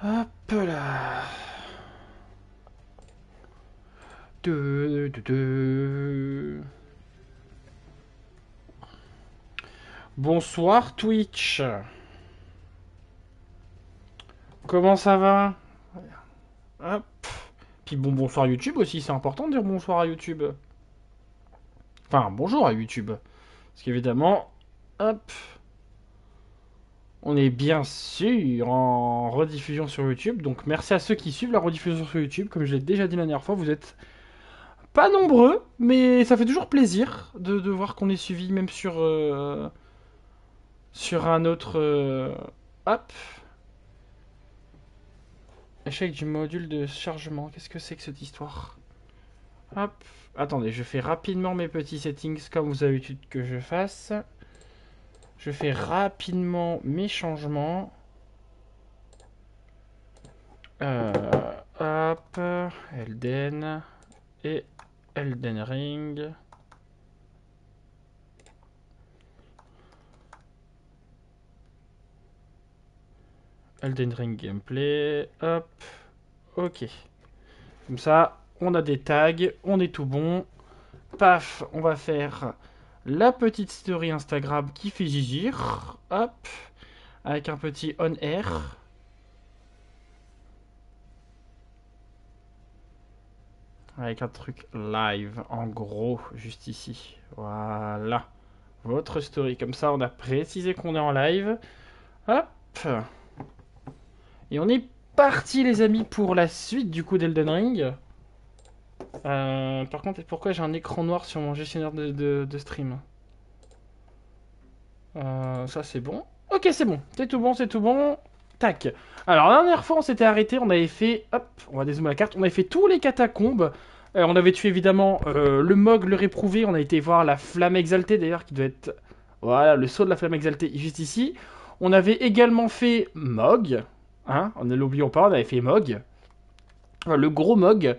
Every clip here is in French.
Hop là. Deux. Bonsoir Twitch. Comment ça va? Hop. Puis bon, bonsoir YouTube aussi, c'est important de dire bonsoir à YouTube. Enfin, bonjour à YouTube. Parce qu'évidemment, hop, on est bien sûr en rediffusion sur YouTube. Donc merci à ceux qui suivent la rediffusion sur YouTube. Comme je l'ai déjà dit la dernière fois, vous êtes pas nombreux, mais ça fait toujours plaisir de voir qu'on est suivi même sur un autre... hop. Échec du module de chargement. Qu'est-ce que c'est que cette histoire? Hop. Attendez, je fais rapidement mes petits settings comme vous avez l'habitude que je fasse. Je fais rapidement mes changements. Hop. Elden. Et Elden Ring. Elden Ring gameplay. Hop. Ok. Comme ça, on a des tags. On est tout bon. Paf, on va faire la petite story Instagram qui fait zizir. Hop. Avec un petit on air. Avec un truc live, en gros, juste ici. Voilà. Votre story. Comme ça, on a précisé qu'on est en live. Hop. Et on est parti, les amis, pour la suite du coup d'Elden Ring. Par contre, pourquoi j'ai un écran noir sur mon gestionnaire de stream? Ça, c'est bon. Ok, c'est bon. C'est tout bon, c'est tout bon. Tac. Alors, la dernière fois, on s'était arrêté. On avait fait... Hop, on va dézoomer la carte. On avait fait tous les catacombes. On avait tué, évidemment, le Mog, le réprouvé. On a été voir la flamme exaltée, d'ailleurs, qui doit être... Voilà, le saut de la flamme exaltée, juste ici. On avait également fait Mog. Hein, ne l'oublions pas, on avait fait Mog. Le gros Mog.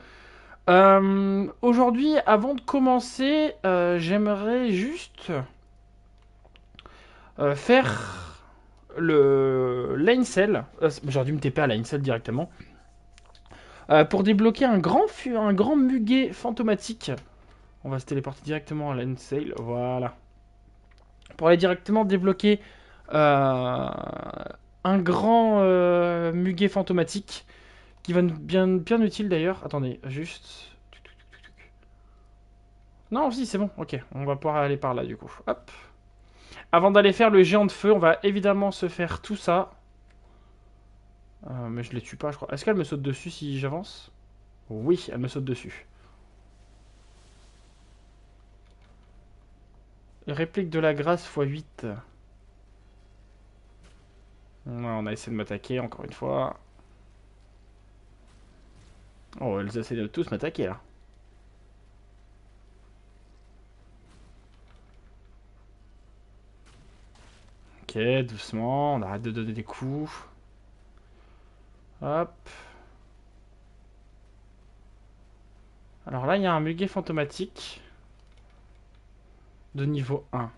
Aujourd'hui, avant de commencer, j'aimerais juste faire le Laincel. J'aurais dû me TP à Laincel directement. Pour débloquer un grand muguet fantomatique. On va se téléporter directement à Laincel. Voilà. Pour aller directement débloquer un grand muguet fantomatique. Qui va bien utile d'ailleurs. Attendez, juste... Non, si, c'est bon. Ok, on va pouvoir aller par là du coup. Hop. Avant d'aller faire le géant de feu, on va évidemment se faire tout ça. Mais je les tue pas, je crois. Est-ce qu'elle me saute dessus si j'avance? Oui, elle me saute dessus. Réplique de la grâce x8. On a essayé de m'attaquer encore une fois. Oh, elles essaient de tous m'attaquer là. Ok, doucement, on arrête de donner des coups. Hop. Alors là, il y a un muguet fantomatique de niveau 1.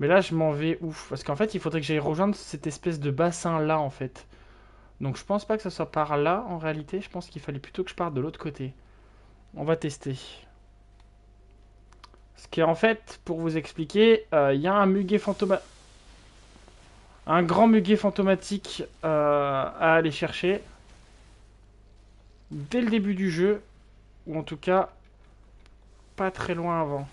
Mais là, je m'en vais où? Parce qu'en fait, il faudrait que j'aille rejoindre cette espèce de bassin-là, en fait. Donc je pense pas que ce soit par là, en réalité. Je pense qu'il fallait plutôt que je parte de l'autre côté. On va tester. Ce qui est en fait, pour vous expliquer, il y a un muguet fantomatique... Un grand muguet fantomatique à aller chercher. Dès le début du jeu. Ou en tout cas, pas très loin avant.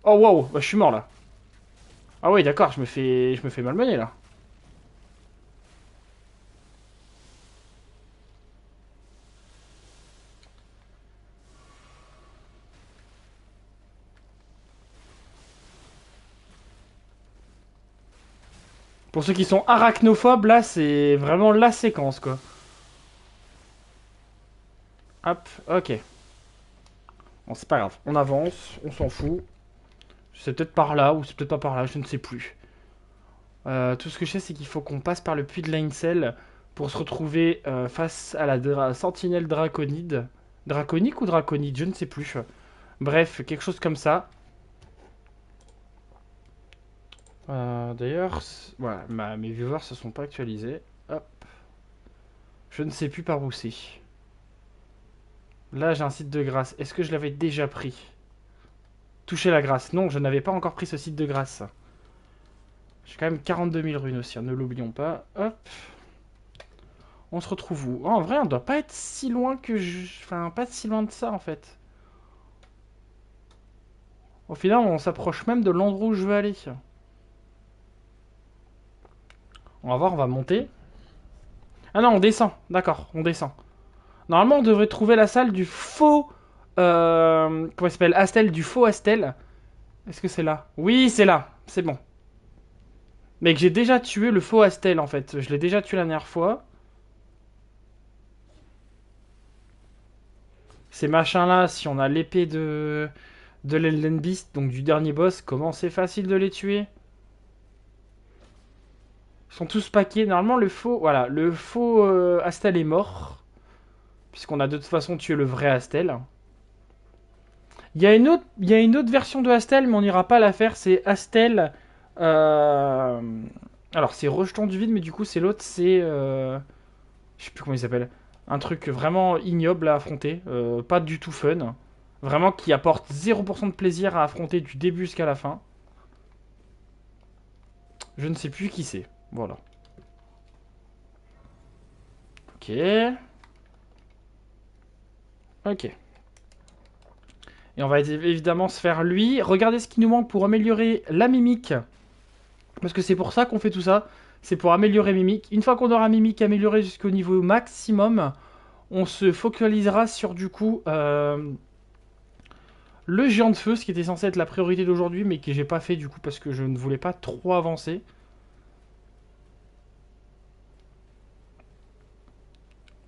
Oh wow, bah, je suis mort là. Ah oui, d'accord, je me fais malmener là. Pour ceux qui sont arachnophobes, là, c'est vraiment la séquence, quoi. Hop, ok. Bon, c'est pas grave. On avance, on s'en fout. C'est peut-être par là, ou c'est peut-être pas par là, je ne sais plus. Tout ce que je sais, c'est qu'il faut qu'on passe par le puits de Laincel pour se retrouver face à la sentinelle draconide. Draconique ou draconide, je ne sais plus. Bref, quelque chose comme ça. D'ailleurs, voilà, mes viewers se sont pas actualisés. Hop. Je ne sais plus par où c'est. Là, j'ai un site de grâce. Est-ce que je l'avais déjà pris? Toucher la grâce. Non, je n'avais pas encore pris ce site de grâce. J'ai quand même 42 000 runes aussi, hein, ne l'oublions pas. Hop. On se retrouve où? Oh, en vrai, on doit pas être si loin que je... Enfin, pas si loin de ça, en fait. Au final, on s'approche même de l'endroit où je veux aller. On va voir, on va monter. Ah non, on descend. D'accord, on descend. Normalement, on devrait trouver la salle du faux... comment il s'appelle? Astel, du faux Astel. Est-ce que c'est là? Oui, c'est là. C'est bon. Mec, j'ai déjà tué le faux Astel, en fait. Je l'ai déjà tué la dernière fois. Ces machins-là, si on a l'épée de l'Elden Beast, donc du dernier boss, comment c'est facile de les tuer? Ils sont tous paqués. Normalement, le faux... Voilà, le faux Astel est mort. Puisqu'on a de toute façon tué le vrai Astel. Il y a une autre version de Astel, mais on n'ira pas la faire. C'est Astel. euh, Alors, c'est Rejeton du vide, mais du coup, c'est l'autre. C'est. Je sais plus comment il s'appelle. Un truc vraiment ignoble à affronter. Pas du tout fun. Vraiment qui apporte 0% de plaisir à affronter du début jusqu'à la fin. Je ne sais plus qui c'est. Voilà. Ok. Ok. Et on va évidemment se faire lui. Regardez ce qui nous manque pour améliorer la mimique. Parce que c'est pour ça qu'on fait tout ça. C'est pour améliorer Mimic. Une fois qu'on aura Mimic amélioré jusqu'au niveau maximum, on se focalisera sur du coup le géant de feu, ce qui était censé être la priorité d'aujourd'hui, mais que j'ai pas fait du coup parce que je ne voulais pas trop avancer.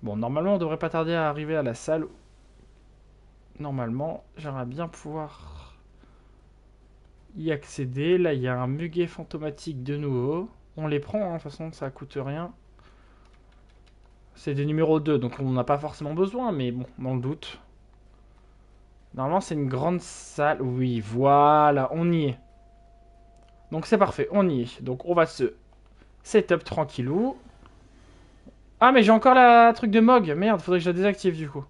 Bon, normalement, on devrait pas tarder à arriver à la salle. Normalement, j'aimerais bien pouvoir y accéder. Là, il y a un muguet fantomatique de nouveau. On les prend, hein, de toute façon, ça coûte rien. C'est des numéros 2, donc on n'en a pas forcément besoin, mais bon, dans le doute. Normalement, c'est une grande salle. Oui, voilà, on y est. Donc c'est parfait, on y est. Donc on va se setup tranquillou. Ah, mais j'ai encore la truc de Mog. Merde, faudrait que je la désactive du coup.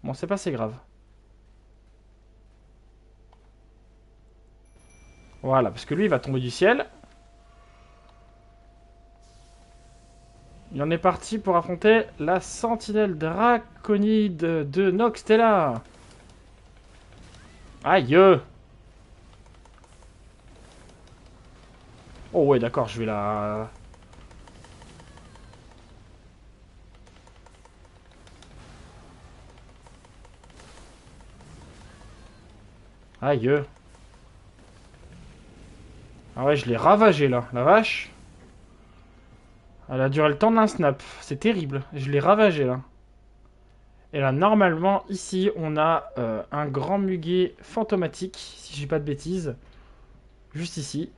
Bon, c'est pas si grave. Voilà, parce que lui, il va tomber du ciel. Il en est parti pour affronter la sentinelle draconide de Noxtella. Aïe. Oh ouais, d'accord, je vais la... Aïe. Ah ouais, je l'ai ravagé là, la vache. Elle a duré le temps d'un snap. C'est terrible. Je l'ai ravagé là. Et là, normalement, ici, on a un grand muguet fantomatique, si je dis pas de bêtises. Juste ici.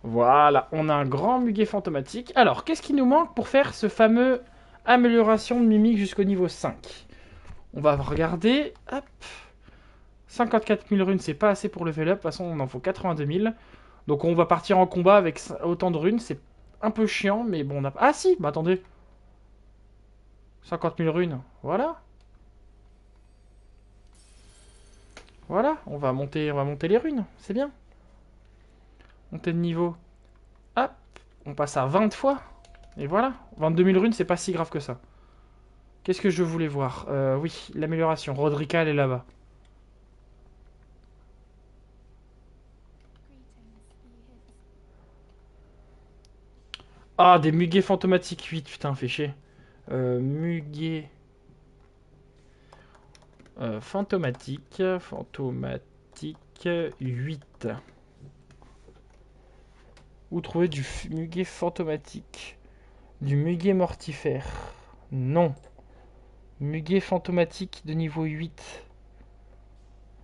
Voilà, on a un grand muguet fantomatique. Alors, qu'est-ce qui nous manque pour faire ce fameux amélioration de mimique jusqu'au niveau 5? On va regarder. Hop. 54 000 runes, c'est pas assez pour level up. De toute façon, on en faut 82 000. Donc, on va partir en combat avec autant de runes. C'est un peu chiant, mais bon, on a... Ah si, bah attendez. 50 000 runes, voilà. Voilà, on va monter les runes, c'est bien. Monter de niveau. Hop, on passe à 20 fois. Et voilà, 22 000 runes, c'est pas si grave que ça. Qu'est-ce que je voulais voir? Oui, l'amélioration. Rodrika, elle est là-bas. Ah, des muguets fantomatiques 8, putain, fait chier. Muguet fantomatique 8. Où trouver du muguet fantomatique? Du muguet mortifère? Non. Muguet fantomatique de niveau 8.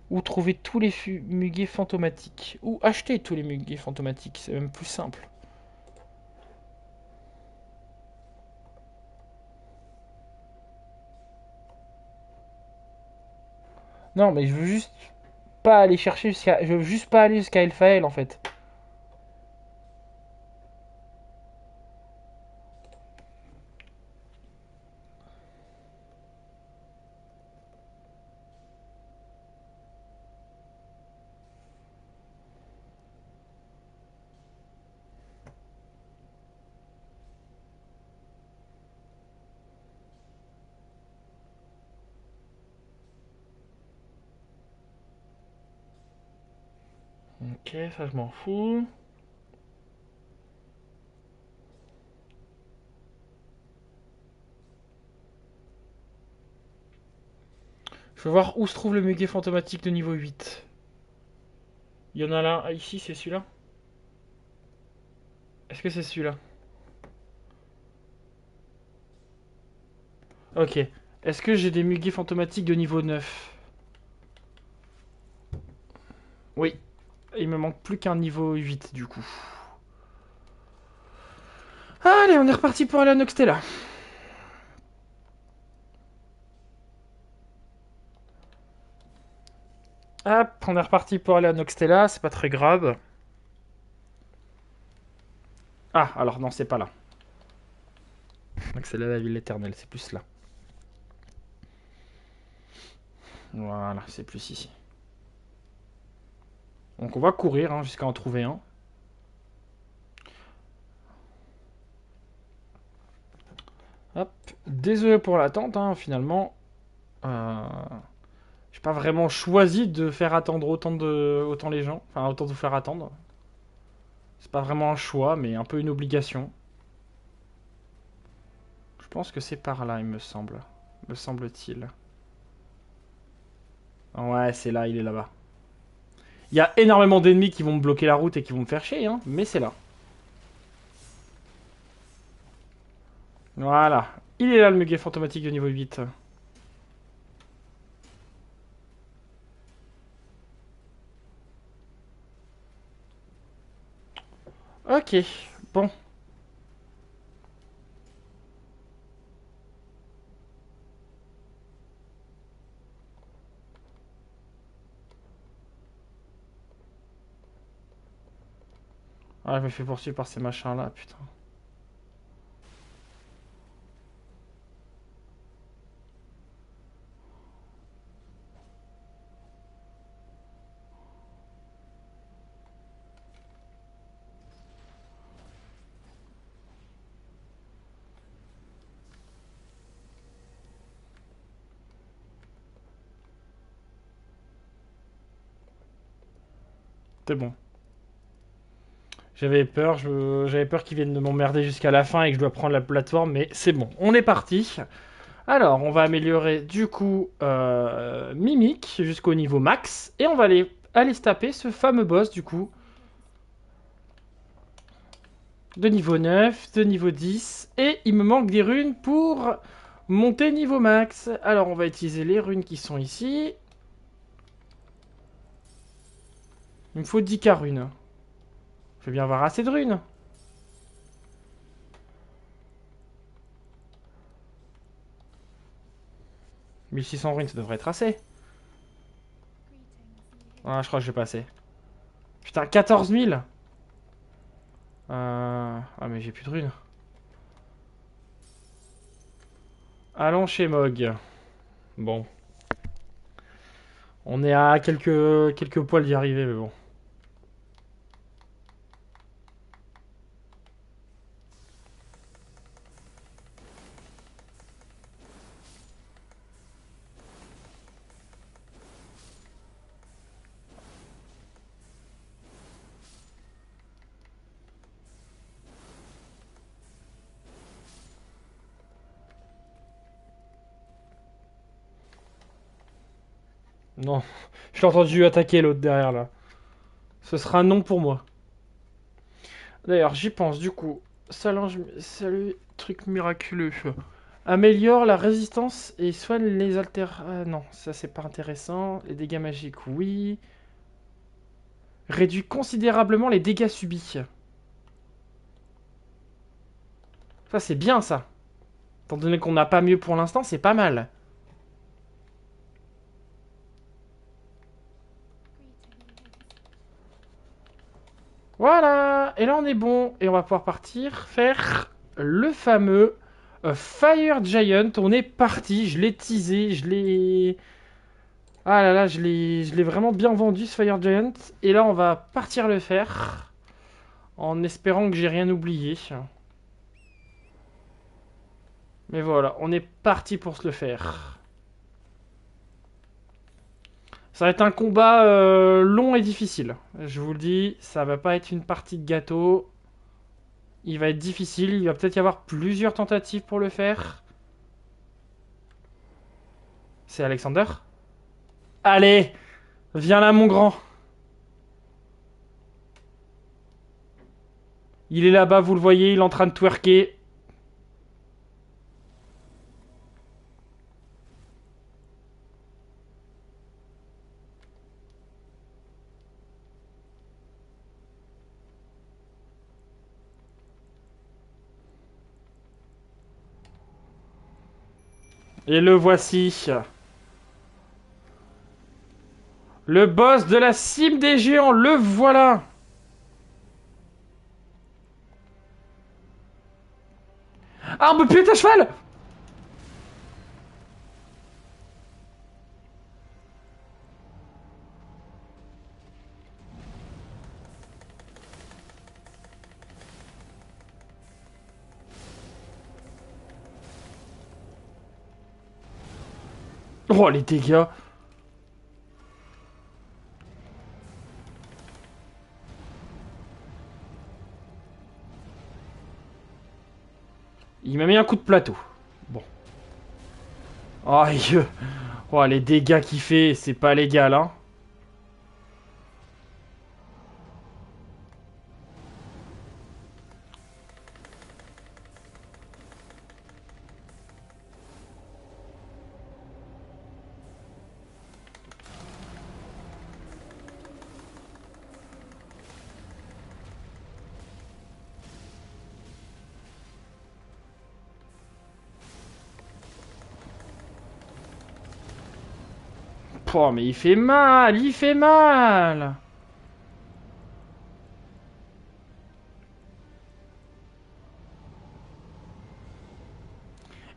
Ou trouver tous les muguets fantomatiques. Ou acheter tous les muguets fantomatiques, c'est même plus simple. Non, mais je veux juste pas aller chercher jusqu'à... Je veux juste pas aller jusqu'à Elphael, en fait. Ok, ça je m'en fous. Je veux voir où se trouve le muguet fantomatique de niveau 8. Il y en a là, ah, ici, c'est celui-là. Est-ce que c'est celui-là? Ok. Est-ce que j'ai des muguets fantomatiques de niveau 9? Oui. Il me manque plus qu'un niveau 8 du coup. Allez, on est reparti pour aller à Noxtella. Hop, on est reparti pour aller à Noxtella, c'est pas très grave. Ah, alors non, c'est pas là. Noxtella, la ville éternelle, c'est plus là. Voilà, c'est plus ici. Donc on va courir hein, jusqu'à en trouver un. Hop, désolé pour l'attente, hein, finalement. J'ai pas vraiment choisi de faire attendre autant les gens. Enfin, autant de vous faire attendre. C'est pas vraiment un choix, mais un peu une obligation. Je pense que c'est par là, il me semble. Me semble-t-il. Ouais, c'est là, il est là-bas. Il y a énormément d'ennemis qui vont me bloquer la route et qui vont me faire chier, hein, mais c'est là. Voilà. Il est là, le muguet fantomatique de niveau 8. Ok, bon. Ah, je me fais poursuivre par ces machins-là, putain. C'est bon. J'avais peur qu'ils viennent de m'emmerder jusqu'à la fin et que je dois prendre la plateforme, mais c'est bon, on est parti. Alors, on va améliorer du coup Mimic jusqu'au niveau max et on va aller se taper ce fameux boss du coup de niveau 9, de niveau 10 et il me manque des runes pour monter niveau max. Alors, on va utiliser les runes qui sont ici. Il me faut 10k runes. Je vais bien avoir assez de runes. « 1600 runes, ça devrait être assez. Ah, je crois que j'ai pas assez. Putain, 14 000. Ah, mais j'ai plus de runes. Allons chez Mog. Bon. On est à quelques poils d'y arriver, mais bon. Non. Je l'ai entendu attaquer l'autre derrière, là. Ce sera un non pour moi. D'ailleurs, j'y pense, du coup. Salut, truc miraculeux. Améliore la résistance et soigne les non, ça c'est pas intéressant. Les dégâts magiques, oui. Réduit considérablement les dégâts subis. Ça, c'est bien, ça. Étant donné qu'on n'a pas mieux pour l'instant, c'est pas mal. Voilà. Et là, on est bon. Et on va pouvoir partir faire le fameux Fire Giant. On est parti. Je l'ai teasé. Je l'ai... Ah là là, je l'ai vraiment bien vendu, ce Fire Giant. Et là, on va partir le faire. En espérant que j'ai rien oublié. Mais voilà, on est parti pour se le faire. Ça va être un combat long et difficile. Je vous le dis, ça va pas être une partie de gâteau. Il va être difficile, il va peut-être y avoir plusieurs tentatives pour le faire. C'est Alexander? Allez, viens là mon grand. Il est là-bas, vous le voyez, il est en train de twerker. Et le voici. Le boss de la cime des géants, le voilà. Ah, on peut plus être à cheval. Oh, les dégâts. Il m'a mis un coup de plateau. Bon. Oh, oh les dégâts qu'il fait, c'est pas légal, hein. Oh, mais il fait mal, il fait mal.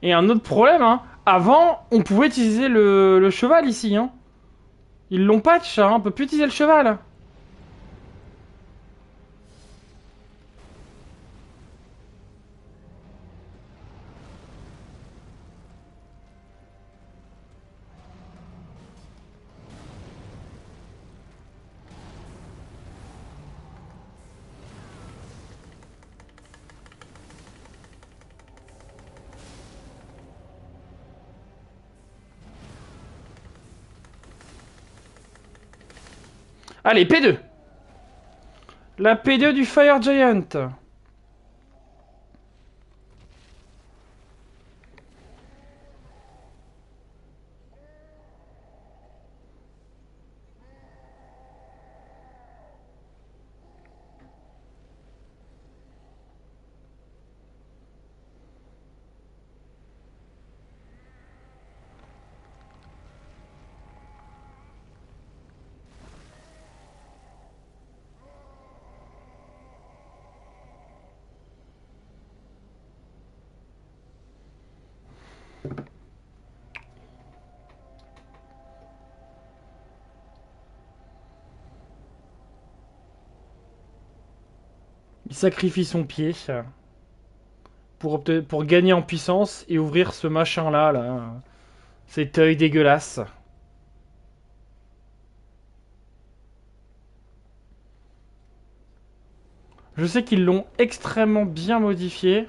Et un autre problème, hein. Avant, on pouvait utiliser le cheval ici, hein. Ils l'ont patch, hein. On peut plus utiliser le cheval. Allez, P2. La P2 du Fire Giant. Il sacrifie son pied pour gagner en puissance et ouvrir ce machin-là, là. Cet œil dégueulasse. Je sais qu'ils l'ont extrêmement bien modifié.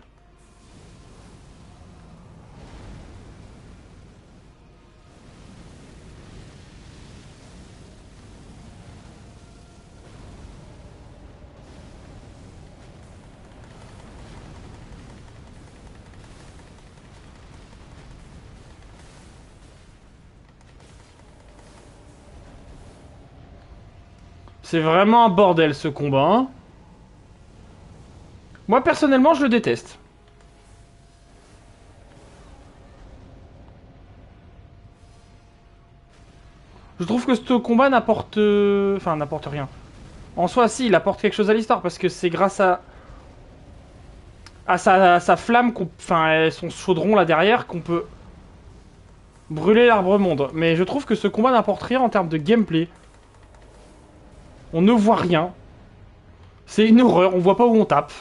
C'est vraiment un bordel ce combat, hein. Moi personnellement je le déteste. Je trouve que ce combat n'apporte... Enfin n'apporte rien. En soi si, il apporte quelque chose à l'histoire parce que c'est grâce à sa flamme, enfin son chaudron là derrière qu'on peut brûler l'arbre monde. Mais je trouve que ce combat n'apporte rien en termes de gameplay. On ne voit rien. C'est une horreur, on voit pas où on tape.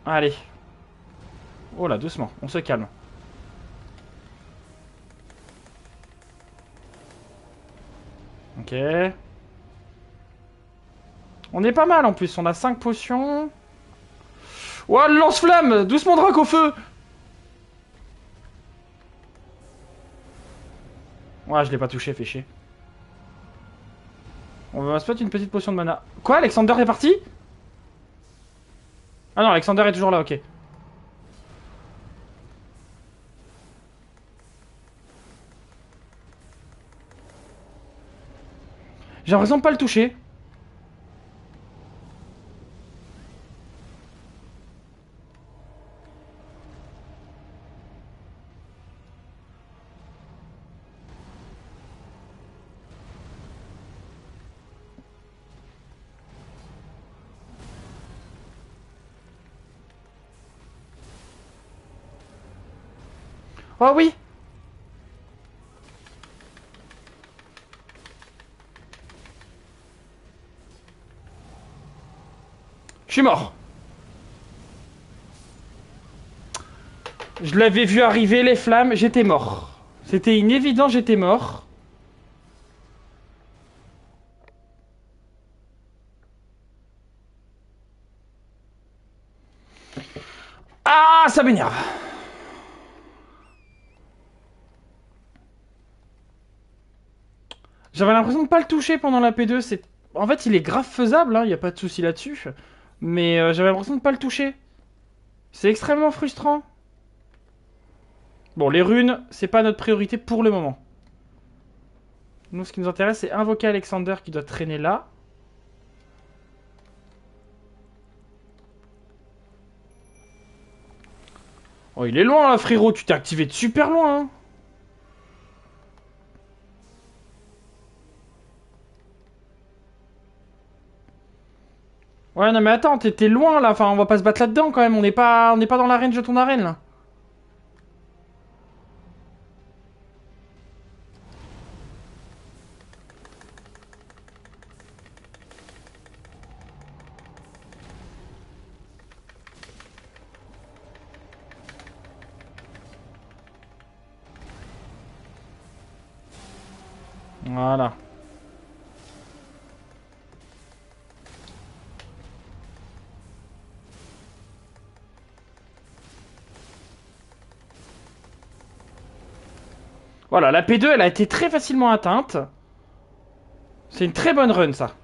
Allez. Oh là, doucement, on se calme. Ok. On est pas mal en plus, on a 5 potions. Ouah, le lance-flamme! Doucement, Drac, au feu! Ouais, je l'ai pas touché, fait chier. On va se mettre une petite potion de mana. Quoi, Alexander est parti? Ah non, Alexander est toujours là, ok. J'ai l'impression de pas le toucher. Oh oui! Je suis mort. Je l'avais vu arriver, les flammes, j'étais mort. C'était une évidence, j'étais mort. Ah, ça m'énerve. J'avais l'impression de pas le toucher pendant la P2. En fait, il est grave faisable, hein, y a pas de souci là-dessus. Mais j'avais l'impression de pas le toucher. C'est extrêmement frustrant. Bon, les runes, c'est pas notre priorité pour le moment. Nous, ce qui nous intéresse, c'est invoquer Alexander qui doit traîner là. Oh, il est loin, là, frérot. Tu t'es activé de super loin, hein. Ouais, non, mais attends, t'es loin, là. Enfin, on va pas se battre là-dedans, quand même. On n'est pas dans la range de ton arène, là. Voilà. Voilà, la P2, elle a été très facilement atteinte. C'est une très bonne run, ça.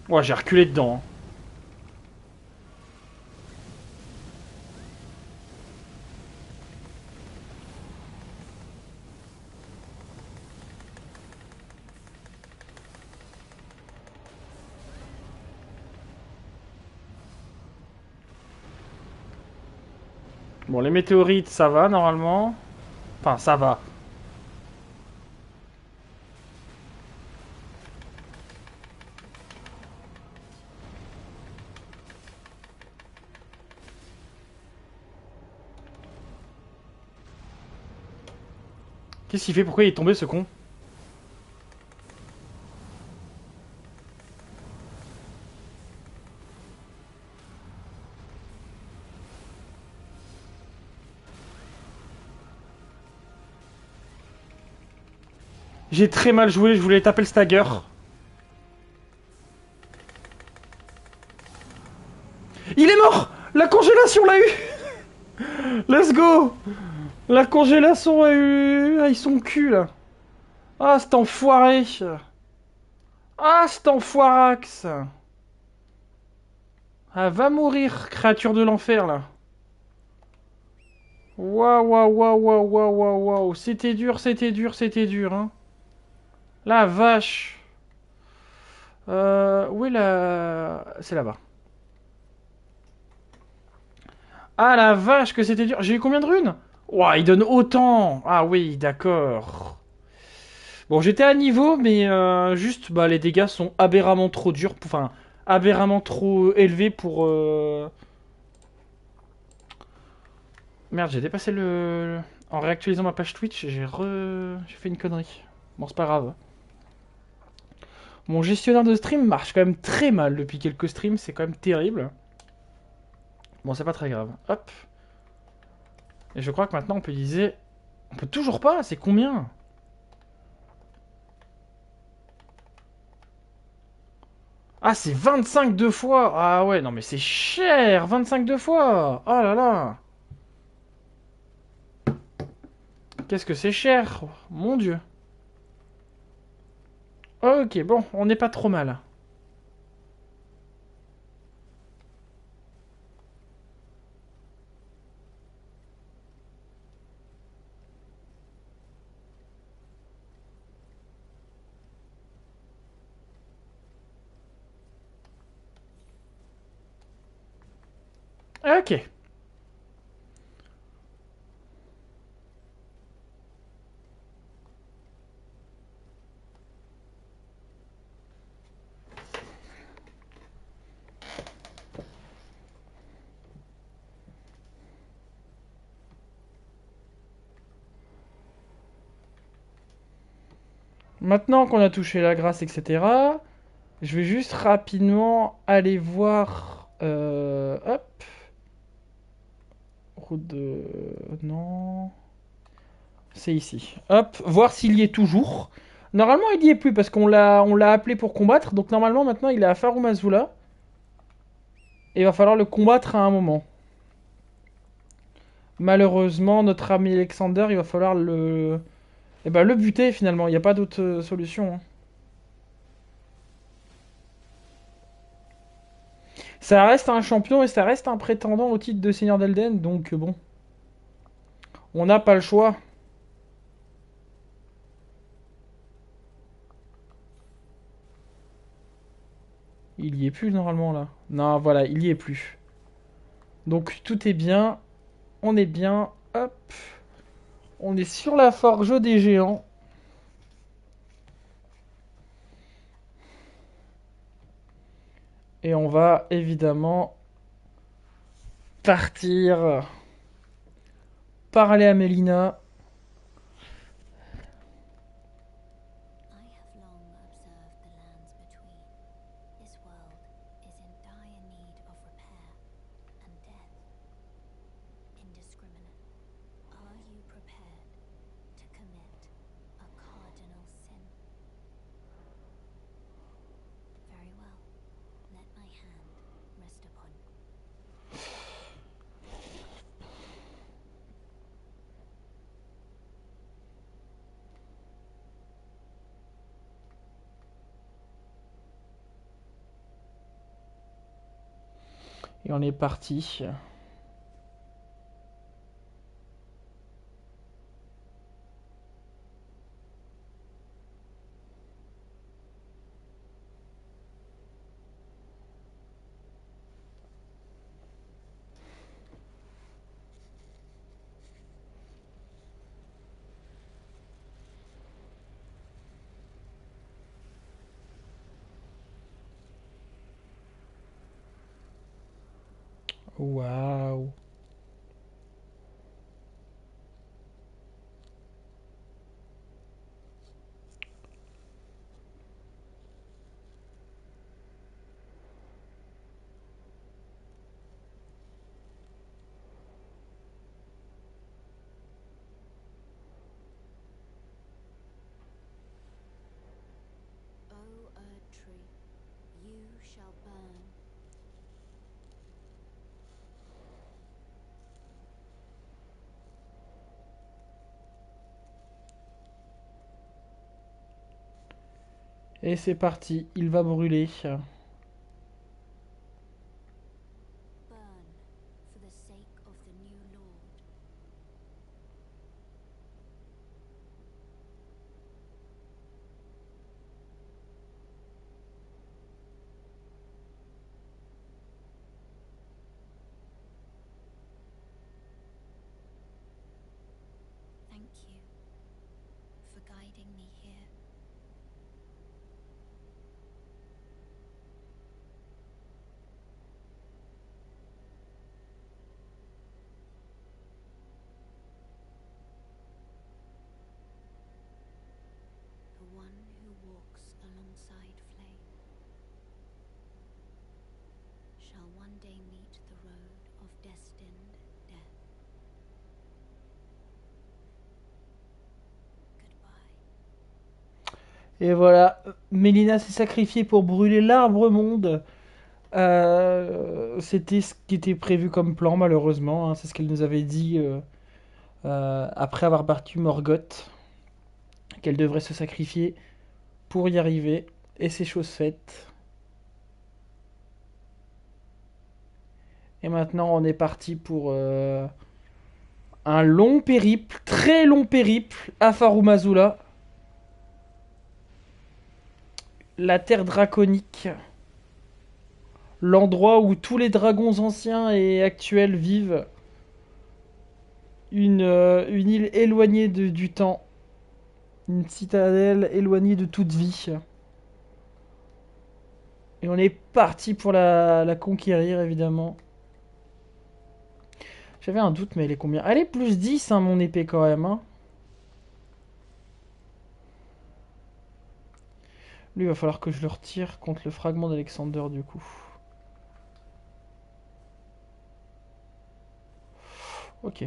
Ouais, j'ai reculé dedans, hein. Bon, les météorites, ça va, normalement. Enfin, ça va. Qu'est-ce qu'il fait? Pourquoi il est tombé, ce con? J'ai très mal joué, je voulais taper le stagger. Il est mort! La congélation l'a eu! Let's go! La congélation a eu... Ah, ils sont cul, là. Ah, cet enfoiré! Ah, cet enfoirax! Ah, va mourir, créature de l'enfer, là. Waouh, waouh, waouh, waouh, waouh, waouh, waouh. C'était dur, c'était dur, c'était dur, hein. La vache. Où est la... C'est là-bas. Ah, la vache, que c'était dur. J'ai eu combien de runes? Ouah, il donne autant. Ah oui, d'accord. Bon, j'étais à niveau, mais juste, bah, les dégâts sont aberramment trop durs. Enfin, aberramment trop élevés pour... Merde, j'ai dépassé le... En réactualisant ma page Twitch, j'ai fait une connerie. Bon, c'est pas grave. Mon gestionnaire de stream marche quand même très mal depuis quelques streams, c'est quand même terrible. Bon, c'est pas très grave. Hop. Et je crois que maintenant on peut utiliser... On peut toujours pas, c'est combien? Ah, c'est 25 deux fois. Ah ouais, non mais c'est cher, 25 deux fois. Oh là là. Qu'est-ce que c'est cher. Mon Dieu. Ok, bon, on n'est pas trop mal. Ok. Maintenant qu'on a touché la grâce, etc., je vais juste rapidement aller voir... hop. Route de... Non... C'est ici. Hop, voir s'il y est toujours. Normalement, il y est plus parce qu'on l'a appelé pour combattre. Donc normalement, maintenant, il est à Farum Azula. Et il va falloir le combattre à un moment. Malheureusement, notre ami Alexander, il va falloir le buter finalement. Il n'y a pas d'autre solution, hein. Ça reste un champion et ça reste un prétendant au titre de Seigneur d'Elden. Donc bon, on n'a pas le choix. Il y est plus normalement là. Non, voilà, il y est plus. Donc tout est bien. On est bien. Hop. On est sur la forge des géants. Et on va évidemment partir parler à Mélina. I have long observed the lands between. This world is in dire need of repair and death. Indiscriminate. Are you prepared to commit a cardinal sin? Very well. Let my hand rest upon you. Et on est parti. Waouh. O Erd tree, you shall burn. Et c'est parti, il va brûler. Burn for the sake of the new Lord. Thank you for guiding me here. The one who walks alongside flame shall one day meet the road of Et voilà, Mélina s'est sacrifiée pour brûler l'arbre monde. C'était ce qui était prévu comme plan, malheureusement, hein. C'est ce qu'elle nous avait dit après avoir battu Morgoth, qu'elle devrait se sacrifier pour y arriver. Et c'est chose faite. Et maintenant, on est parti pour un long périple, très long périple, à Farumazula, la terre draconique, l'endroit où tous les dragons anciens et actuels vivent, une île éloignée du temps, une citadelle éloignée de toute vie. Et on est parti pour la conquérir, évidemment. J'avais un doute, mais elle est combien? Elle est plus 10, hein, mon épée, quand même. Hein. Lui, il va falloir que je le retire contre le fragment d'Alexander, du coup. Ok.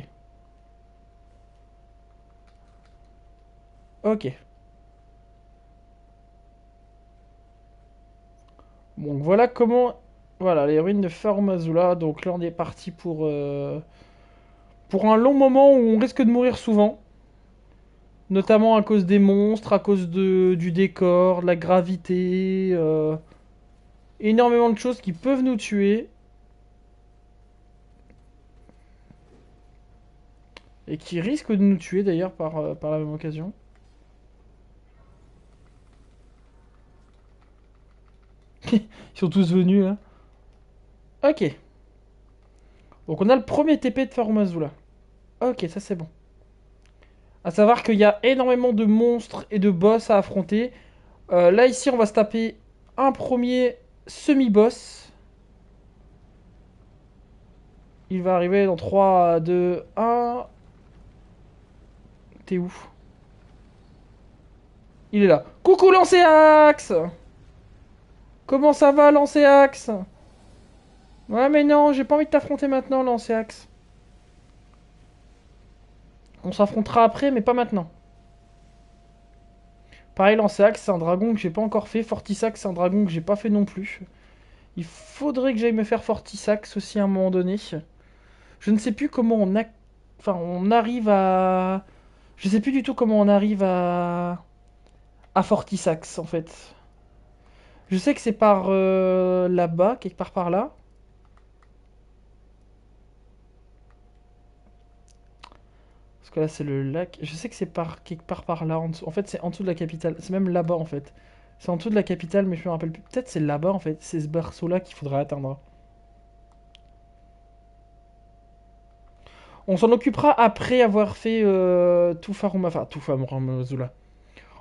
Ok. Donc voilà comment... Voilà, les ruines de Farumazula. Donc là, on est parti pour un long moment où on risque de mourir souvent. Notamment à cause des monstres, à cause du décor, de la gravité. Énormément de choses qui peuvent nous tuer. Et qui risquent de nous tuer d'ailleurs par la même occasion. Ils sont tous venus, hein. Ok. Donc on a le premier TP de Farumazula. Ok, ça c'est bon. À savoir qu'il y a énormément de monstres et de boss à affronter. Là ici on va se taper un premier semi-boss. Il va arriver dans 3, 2, 1. T'es où? Il est là. Coucou Lancéax! Comment ça va Lancéax? Ouais mais non, j'ai pas envie de t'affronter maintenant Lancéax. On s'affrontera après mais pas maintenant. Pareil Lancéax c'est un dragon que j'ai pas encore fait. Fortisax c'est un dragon que j'ai pas fait non plus. Il faudrait que j'aille me faire Fortisax aussi à un moment donné. Je ne sais plus comment Enfin, on arrive à... Je sais plus du tout comment on arrive à Fortisax, en fait. Je sais que c'est par là-bas, quelque part par là. Parce que là, c'est le lac. Je sais que c'est par quelque part par là. En dessous. En fait, c'est en dessous de la capitale. C'est même là-bas, en fait. C'est en dessous de la capitale, mais je me rappelle plus. Peut-être c'est là-bas, en fait. C'est ce berceau-là qu'il faudrait atteindre. On s'en occupera après avoir fait tout Faruma... Enfin, tout Farumazula.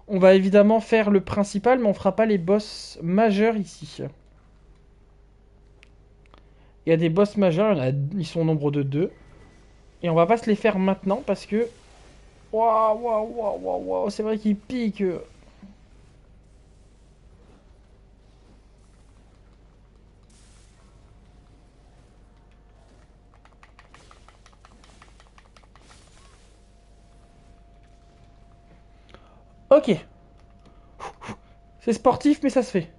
On va évidemment faire le principal, mais on fera pas les boss majeurs ici. Il y a des boss majeurs, ils sont au nombre de 2. Et on va pas se les faire maintenant parce que... Waouh, waouh, waouh, waouh, waouh, c'est vrai qu'ils piquent. Ok. C'est sportif, mais ça se fait.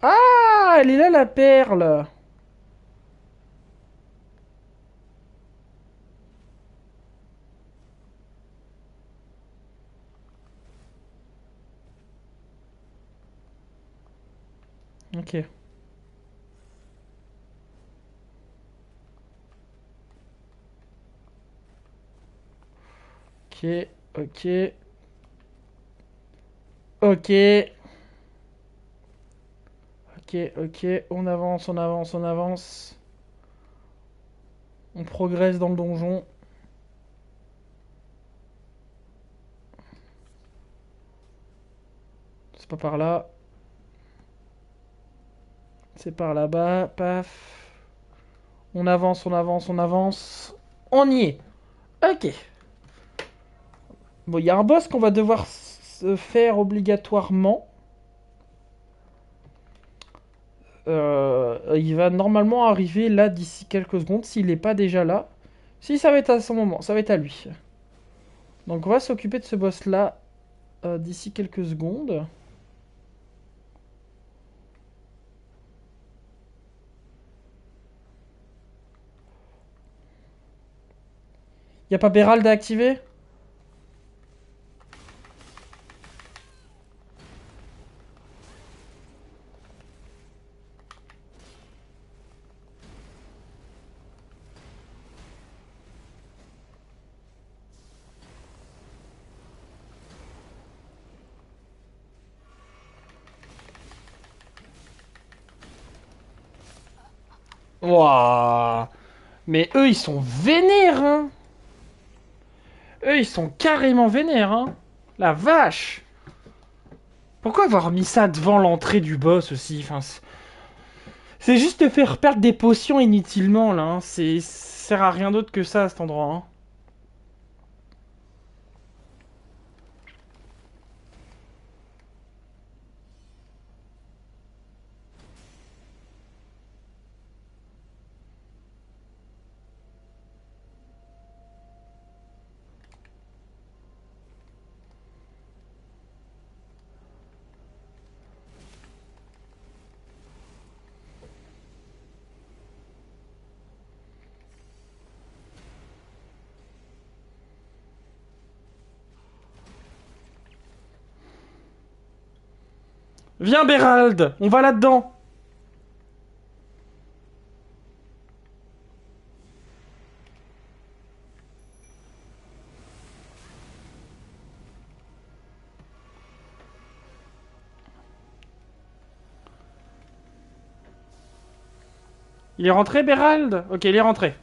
Ah, elle est là la perle. Ok. Ok, ok. Ok. Ok, ok. On avance, on avance, on avance. On progresse dans le donjon. C'est pas par là. C'est par là-bas. Paf. On avance, on avance, on avance. On y est. Ok. Bon, il y a un boss qu'on va devoir se faire obligatoirement. Il va normalement arriver là d'ici quelques secondes, s'il n'est pas déjà là. Si ça va être à son moment, ça va être à lui. Donc on va s'occuper de ce boss-là d'ici quelques secondes. Y a pas Bérald à activer? Wouah! Mais eux, ils sont vénères, hein! Eux, ils sont carrément vénères, hein! La vache! Pourquoi avoir mis ça devant l'entrée du boss aussi? Enfin, c'est juste te faire perdre des potions inutilement, là. Hein. Ça sert à rien d'autre que ça, à cet endroit. Hein. Viens, Bérald! On va là-dedans! Il est rentré, Bérald? Ok, il est rentré.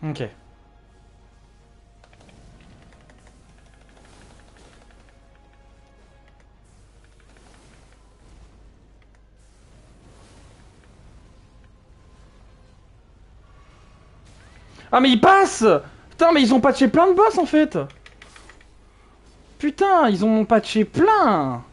Ok. Ah, mais il passe! Putain, mais ils ont patché plein de boss, en fait! Putain, ils ont patché plein!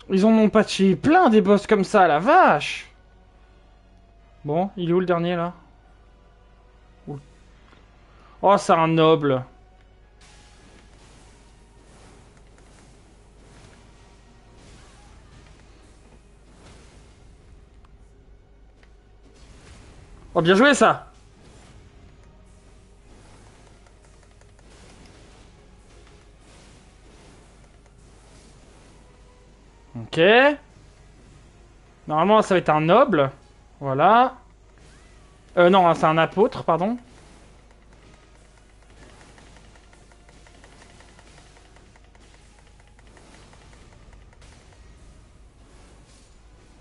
Ils en ont patché plein des boss comme ça, la vache! Bon, il est où le dernier, là? Où? Oh, c'est un noble. Oh, bien joué, ça! Ok. Normalement, ça va être un noble. Voilà. Non, c'est un apôtre, pardon.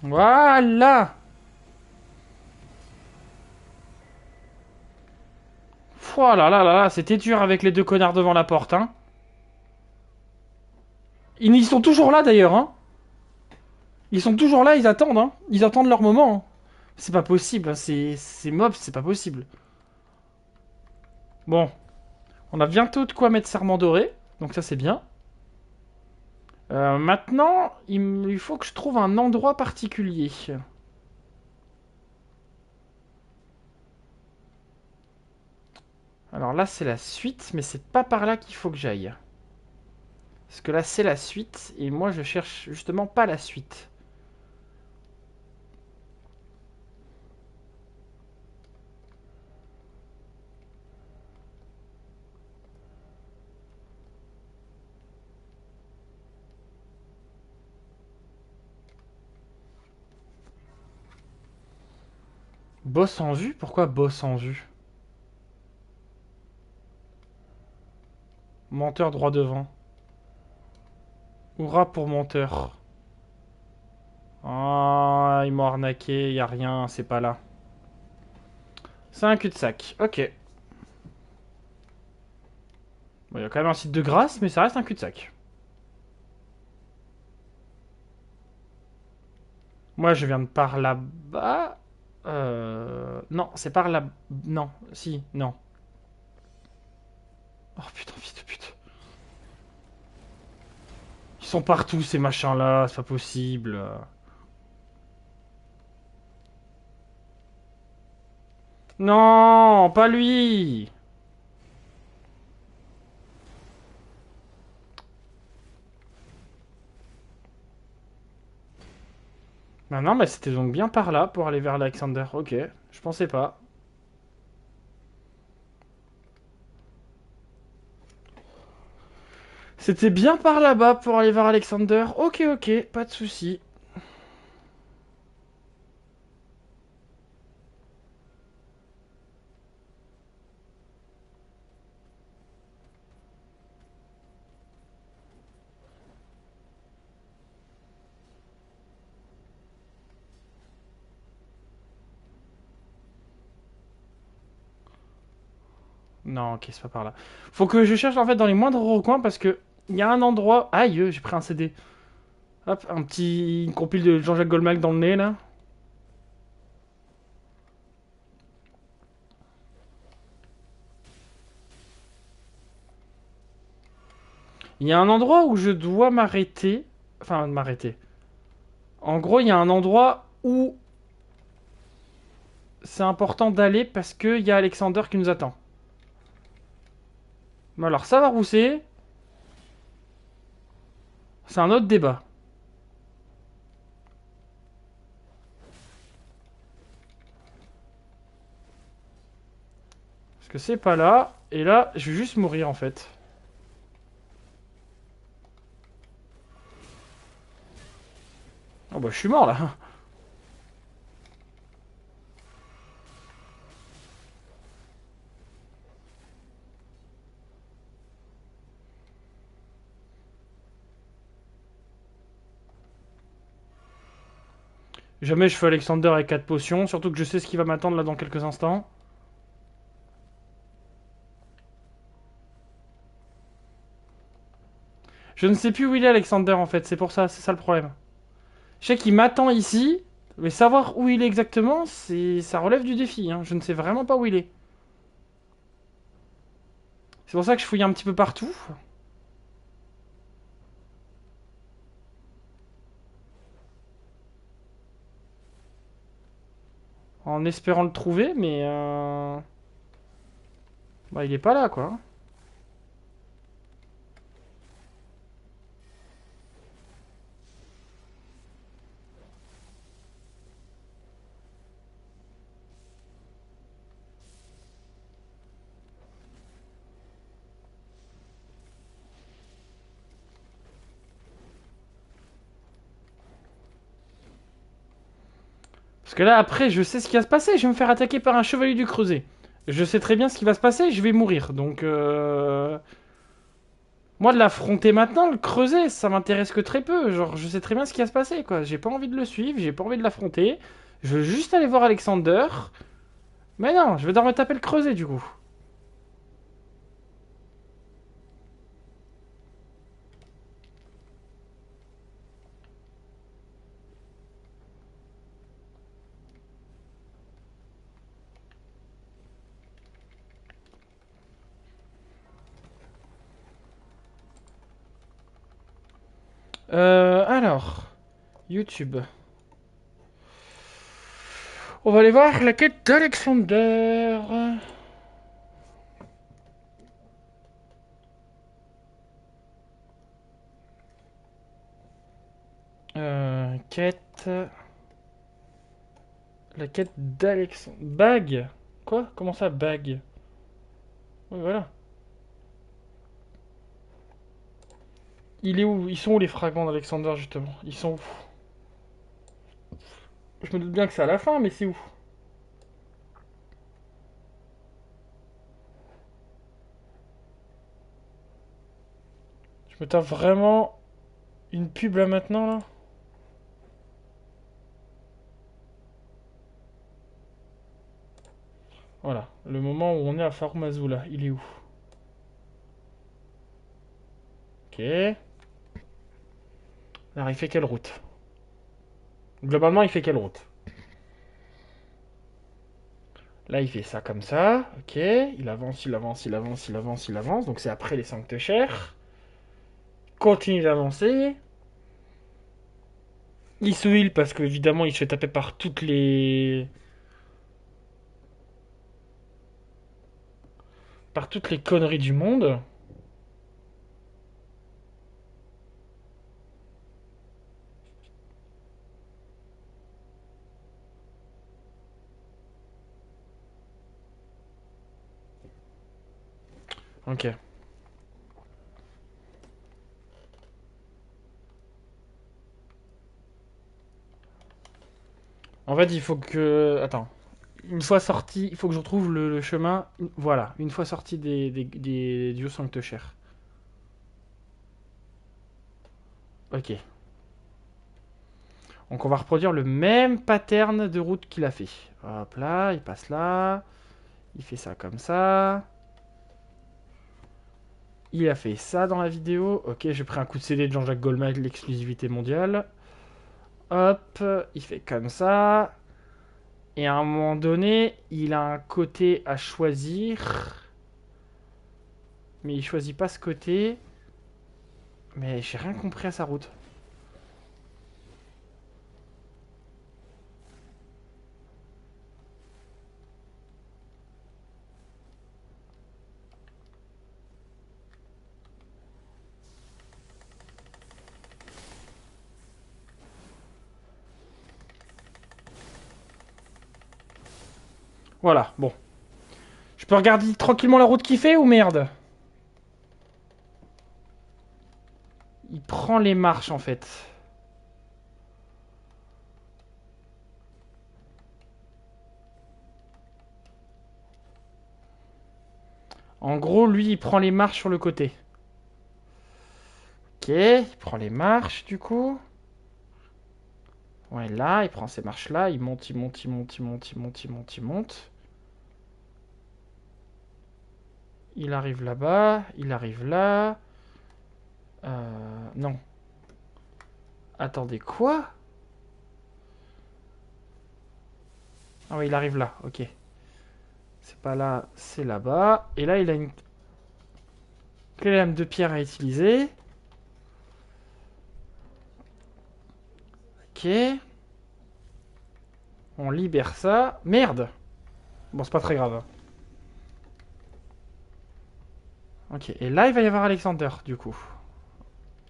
Voilà. Voilà, là, là, là, c'était dur avec les deux connards devant la porte, hein. Ils sont toujours là, d'ailleurs, hein. Ils sont toujours là, ils attendent, hein. Ils attendent leur moment. Hein. C'est pas possible, hein. C'est mob, c'est pas possible. Bon. On a bientôt de quoi mettre serment doré. Donc ça, c'est bien. Maintenant, il faut que je trouve un endroit particulier. Alors là, c'est la suite, mais c'est pas par là qu'il faut que j'aille. Parce que là, c'est la suite, et moi, je cherche justement pas la suite. Boss en vue? Pourquoi boss en vue? Menteur droit devant. Hurrah pour menteur. Ah, ils m'ont arnaqué, y a rien, c'est pas là. C'est un cul-de-sac, ok. Bon, y a quand même un site de grâce, mais ça reste un cul-de-sac. Moi, je viens de par là-bas. Non, c'est par là. Non, si, non. Oh putain, fils de pute. Ils sont partout, ces machins-là, c'est pas possible. Non, pas lui. Bah non, mais c'était donc bien par là pour aller vers Alexander. Ok, je pensais pas. C'était bien par là-bas pour aller vers Alexander. Ok, ok, pas de souci. Non, ok, c'est pas par là. Faut que je cherche en fait dans les moindres recoins parce que il y a un endroit. Aïe, j'ai pris un CD. Hop, un petit une compile de Jean-Jacques Goldman dans le nez là. Il y a un endroit où je dois m'arrêter. Enfin, m'arrêter. En gros, il y a un endroit où c'est important d'aller parce qu'il y a Alexander qui nous attend. Mais alors, savoir où c'est un autre débat. Parce que c'est pas là. Et là, je vais juste mourir en fait. Oh bah, je suis mort là. Jamais je fais Alexander avec 4 potions. Surtout que je sais ce qui va m'attendre là dans quelques instants. Je ne sais plus où il est Alexander en fait. C'est pour ça, c'est ça le problème. Je sais qu'il m'attend ici. Mais savoir où il est exactement, ça relève du défi. Hein. Je ne sais vraiment pas où il est. C'est pour ça que je fouille un petit peu partout. En espérant le trouver, mais bah, il est pas là, quoi. Parce que là, après, je sais ce qui va se passer. Je vais me faire attaquer par un chevalier du creuset. Je sais très bien ce qui va se passer. Je vais mourir. Donc, moi, de l'affronter maintenant, le creuset, ça m'intéresse que très peu. Genre, je sais très bien ce qui va se passer, quoi. J'ai pas envie de le suivre. J'ai pas envie de l'affronter. Je veux juste aller voir Alexander. Mais non, je vais devoir me taper le creuset, du coup. Alors, YouTube. On va aller voir la quête d'Alexander. Quête. La quête d'Alexandre. Bag. Quoi? Comment ça, bag? Oui, voilà. Il est où? Ils sont où les fragments d'Alexander, justement? Ils sont où? Je me doute bien que c'est à la fin, mais c'est où? Je me tape vraiment une pub là maintenant là. Voilà, le moment où on est à Farum Azula, il est où? Ok. Alors il fait quelle route? Globalement il fait quelle route? Là il fait ça comme ça, ok. Il avance, il avance, il avance, il avance, il avance. Donc c'est après les Sanctes-Chères. Continue d'avancer. Il se heal parce que évidemment il se fait taper par toutes les conneries du monde. Ok. En fait, il faut que. Attends. Une fois sorti, il faut que je retrouve le chemin. Voilà, une fois sorti des dieux sanctuaires. Ok. Donc on va reproduire le même pattern de route qu'il a fait. Hop là, il passe là. Il fait ça comme ça. Il a fait ça dans la vidéo. Ok, j'ai pris un coup de CD de Jean-Jacques Goldman, l'exclusivité mondiale. Hop, il fait comme ça. Et à un moment donné, il a un côté à choisir. Mais il choisit pas ce côté. Mais j'ai rien compris à sa route. Voilà, bon. Je peux regarder tranquillement la route qu'il fait ou merde? Il prend les marches en fait. En gros, lui, il prend les marches sur le côté. Ok, il prend les marches du coup. Ouais, là, il prend ces marches-là, il monte, il monte, il monte, il monte, il monte, il monte, il monte. Il arrive là-bas, il arrive là. Non. Attendez, quoi? Ah ouais, il arrive là, ok. C'est pas là, c'est là-bas. Et là, il a une clé lame de pierre à utiliser. Ok. On libère ça. Merde! Bon, c'est pas très grave. Ok, et là, il va y avoir Alexander, du coup.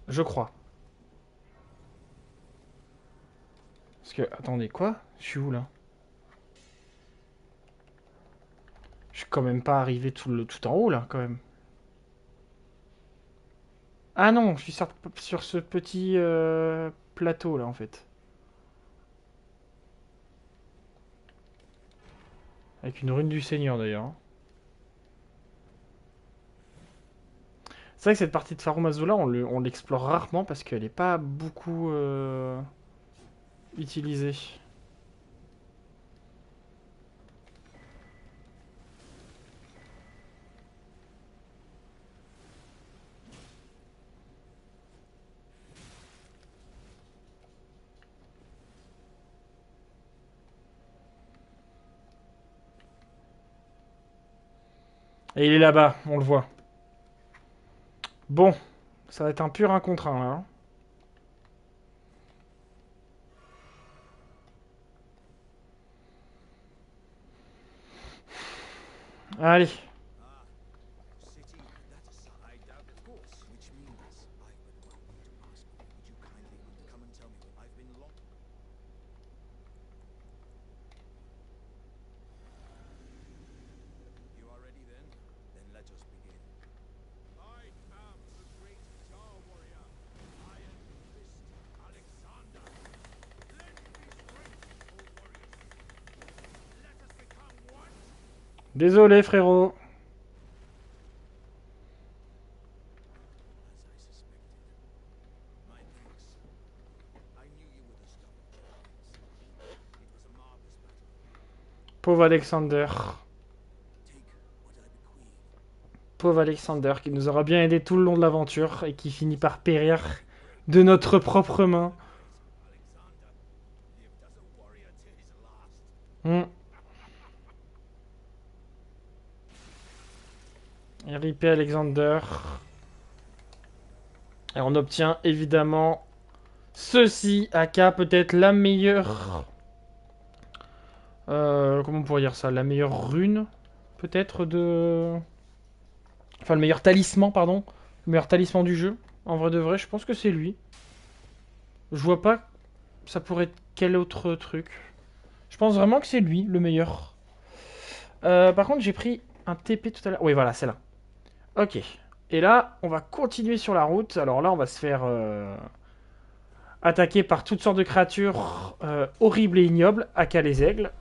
Je crois. Parce que, attendez, quoi? Je suis où, là? Je suis quand même pas arrivé tout en haut, là, quand même. Ah non, je suis sur ce petit plateau, là, en fait. Avec une rune du Seigneur, d'ailleurs. C'est vrai que cette partie de Farum Azula, on l'explore rarement parce qu'elle n'est pas beaucoup utilisée. Et il est là-bas, on le voit. Bon, ça va être un pur 1 contre 1, là. Hein. Allez. City, that aside, of course, which means I but want me to ask you, would you kindly come and tell me what I've been long... You are ready then? Then let us begin. I am the great Jar warrior, Iron Fist Alexander. Lend me strength, O warriors. Let us become one. Désolé, frérot. As I suspected, my tricks Pauvre Alexander. Take what I bequeath. Pauvre Alexander qui nous aura bien aidé tout le long de l'aventure et qui finit par périr de notre propre main. Alexander lived as a warrior to his last. RIP Alexander. Et on obtient évidemment ceci, aka peut-être la meilleure... comment on pourrait dire ça? La meilleure rune, peut-être, de... Enfin, le meilleur talisman, pardon. Le meilleur talisman du jeu. En vrai de vrai, je pense que c'est lui. Je vois pas... Ça pourrait être quel autre truc. Je pense vraiment que c'est lui, le meilleur. Par contre, j'ai pris un TP tout à l'heure. Oui, voilà, c'est là. Ok. Et là, on va continuer sur la route. Alors là, on va se faire attaquer par toutes sortes de créatures horribles et ignobles, aka les aigles.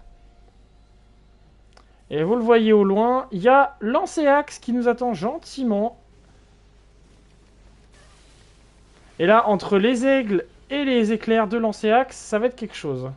Et vous le voyez au loin, il y a Lancéax qui nous attend gentiment. Et là, entre les aigles et les éclairs de Lancéax, ça va être quelque chose.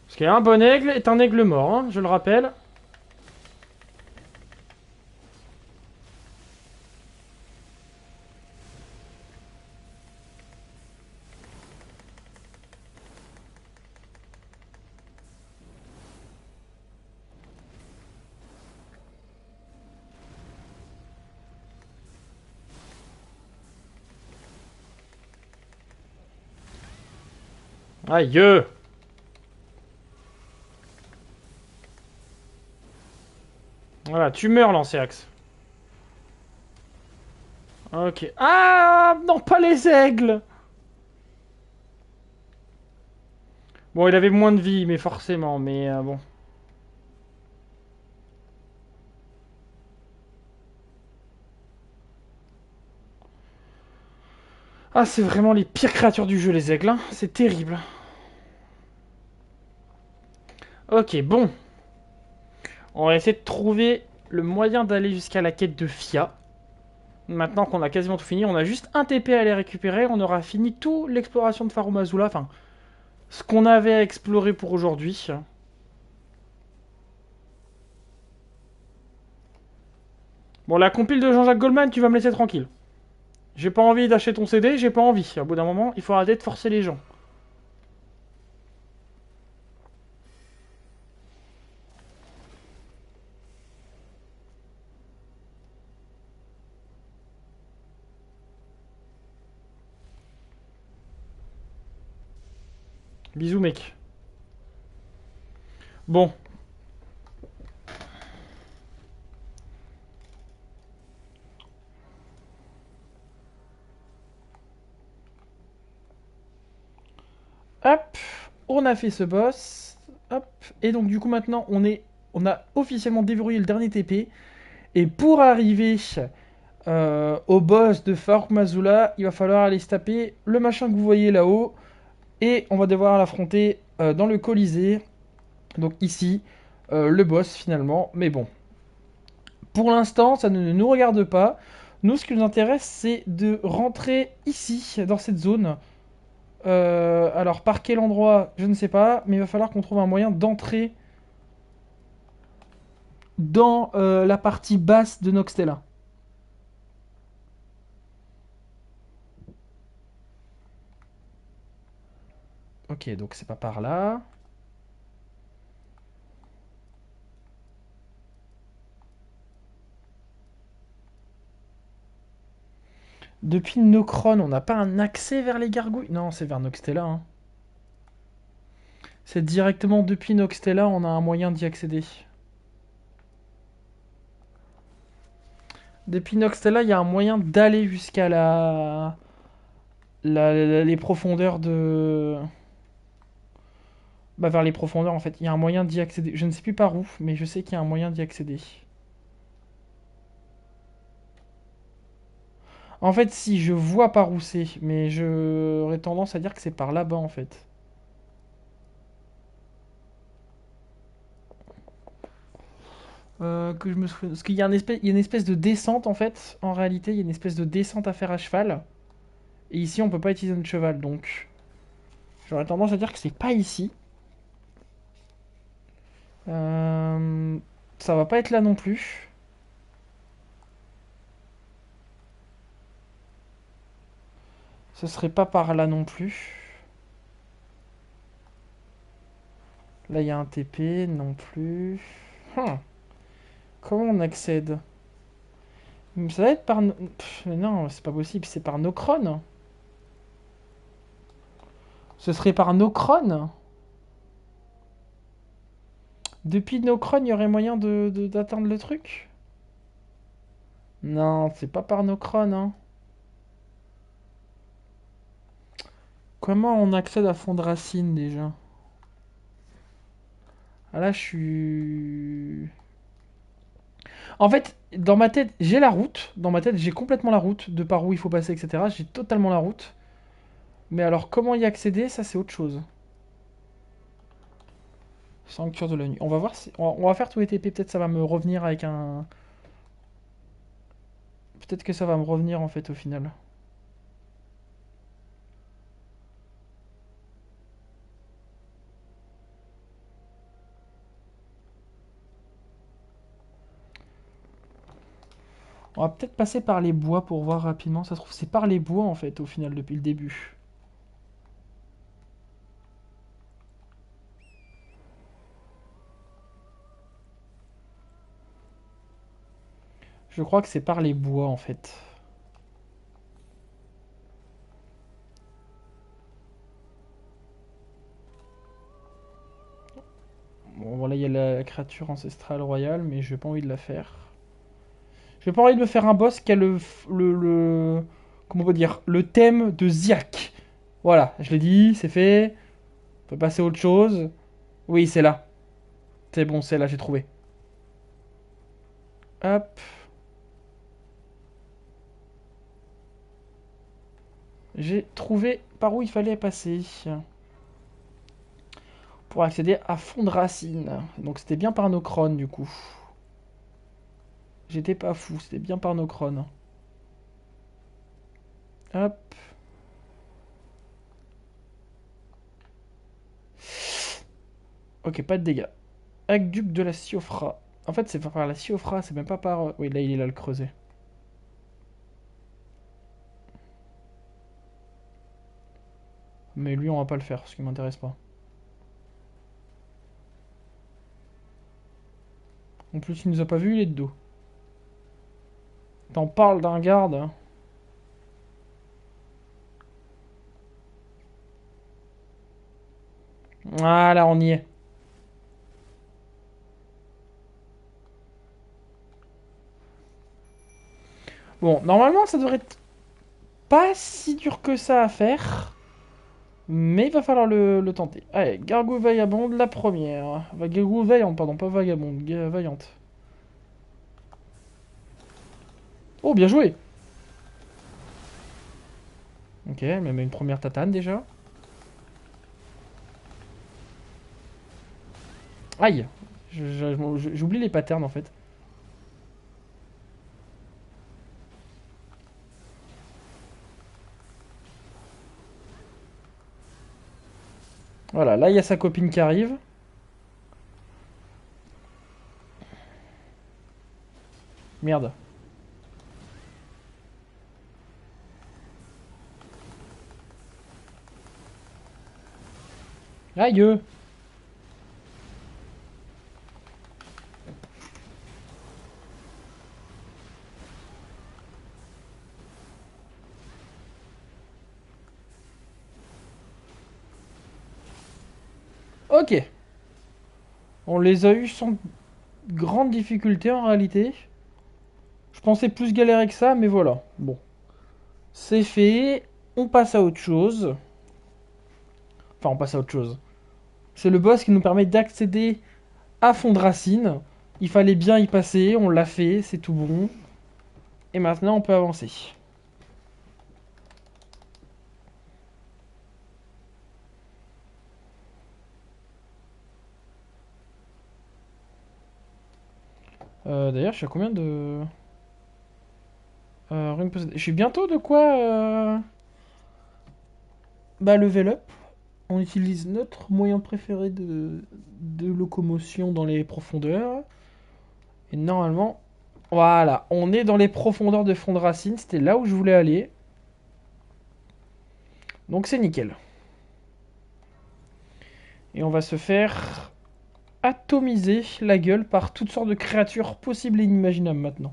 Parce qu'un bon aigle est un aigle mort, hein, je le rappelle. Aïe! Voilà, tu meurs, Lancéax. Ok. Ah, non, pas les aigles! Bon, il avait moins de vie, mais forcément, mais bon. Ah, c'est vraiment les pires créatures du jeu, les aigles, hein. C'est terrible. Ok, bon. On va essayer de trouver le moyen d'aller jusqu'à la quête de Fia. Maintenant qu'on a quasiment tout fini, on a juste un TP à aller récupérer. On aura fini toute l'exploration de Farum Azula. Enfin, ce qu'on avait à explorer pour aujourd'hui. Bon, la compile de Jean-Jacques Goldman, tu vas me laisser tranquille. J'ai pas envie d'acheter ton CD, j'ai pas envie. Au bout d'un moment, il faut arrêter de forcer les gens. Bisous, mec. Bon. Hop. On a fait ce boss. Hop. Et donc, du coup, maintenant, on a officiellement déverrouillé le dernier TP. Et pour arriver au boss de Farum Azula, il va falloir aller se taper le machin que vous voyez là-haut. Et on va devoir l'affronter dans le Colisée. Donc ici, le boss finalement. Mais bon, pour l'instant, ça ne nous regarde pas. Nous, ce qui nous intéresse, c'est de rentrer ici, dans cette zone. Alors, par quel endroit, je ne sais pas. Mais il va falloir qu'on trouve un moyen d'entrer dans la partie basse de Noxtella. Ok, donc c'est pas par là. Depuis Nokron, on n'a pas un accès vers les gargouilles? Non, c'est vers Noxtella. Hein. C'est directement depuis Noxtella, on a un moyen d'y accéder. Depuis Noxtella, il y a un moyen d'aller jusqu'à les profondeurs de... Bah, vers les profondeurs, en fait. Il y a un moyen d'y accéder. Je ne sais plus par où, mais je sais qu'il y a un moyen d'y accéder. En fait, si, je vois par où c'est, mais j'aurais tendance à dire que c'est par là-bas, en fait. Que je me souviens... Parce qu'il y a il y a une espèce de descente, en fait. En réalité, il y a une espèce de descente à faire à cheval. Et ici, on peut pas utiliser notre cheval, donc... J'aurais tendance à dire que c'est pas ici. Euh, Ça va pas être là non plus. Ce serait pas par là non plus. Là, il y a un TP, non plus. Hum, Comment on accède? Ça va être par... Mais non, c'est pas possible, c'est par Nocron. Ce serait par Nocron. Depuis Nocron, il y aurait moyen d'atteindre le truc? Non, c'est pas par Nocron, hein. Comment on accède à Fondracine, déjà? Ah là, je suis... En fait, dans ma tête, j'ai la route. Dans ma tête, j'ai complètement la route de par où il faut passer, etc. J'ai totalement la route. Mais alors, comment y accéder, ça, c'est autre chose. Sanctuaire de la nuit. On va voir si... On va faire tous les TP. Peut-être ça va me revenir avec un... Peut-être que ça va me revenir, en fait, au final. On va peut-être passer par les bois pour voir rapidement. Ça se trouve, c'est par les bois, en fait, au final, depuis le début. Je crois que c'est par les bois, en fait. Bon, voilà, il y a la créature ancestrale royale, mais j'ai pas envie de la faire. J'ai pas envie de me faire un boss qui a comment on peut dire? Le thème de Ziak. Voilà, je l'ai dit, c'est fait. On peut passer à autre chose. Oui, c'est là. C'est bon, c'est là, j'ai trouvé. Hop. J'ai trouvé par où il fallait passer pour accéder à Fond de Racine. Donc c'était bien par Nocron du coup. J'étais pas fou, c'était bien par Nocron. Hop. Ok, pas de dégâts. Aqueduc de la Siofra. En fait, c'est pas par la Siofra, c'est même pas par... Oui, là, il est là le creuset. Mais lui, on va pas le faire, parce qu'il m'intéresse pas. En plus, il nous a pas vu, il est de dos. T'en parles d'un garde, hein. Voilà, on y est. Bon, normalement, ça devrait être pas si dur que ça à faire. Mais il va falloir le tenter. Allez, gargouille vagabonde, la première. Gargouille vaillante, pardon, pas vagabonde, vaillante. Oh, bien joué! Ok, même une première tatane déjà. Aïe! J'oublie les patterns en fait. Voilà, là il y a sa copine qui arrive. Merde. Aïe! Ok. On les a eu sans grande difficulté en réalité. Je pensais plus galérer que ça, mais voilà. Bon. C'est fait. On passe à autre chose. Enfin, on passe à autre chose. C'est le boss qui nous permet d'accéder à Fond de Racine. Il fallait bien y passer, on l'a fait, c'est tout bon. Et maintenant, on peut avancer. D'ailleurs, je suis à combien de... runes possédées. Je suis bientôt de quoi... Bah, level up. On utilise notre moyen préféré de locomotion dans les profondeurs. Et normalement... Voilà, on est dans les profondeurs de fond de racine. C'était là où je voulais aller. Donc c'est nickel. Et on va se faire atomiser la gueule par toutes sortes de créatures possibles et inimaginables maintenant.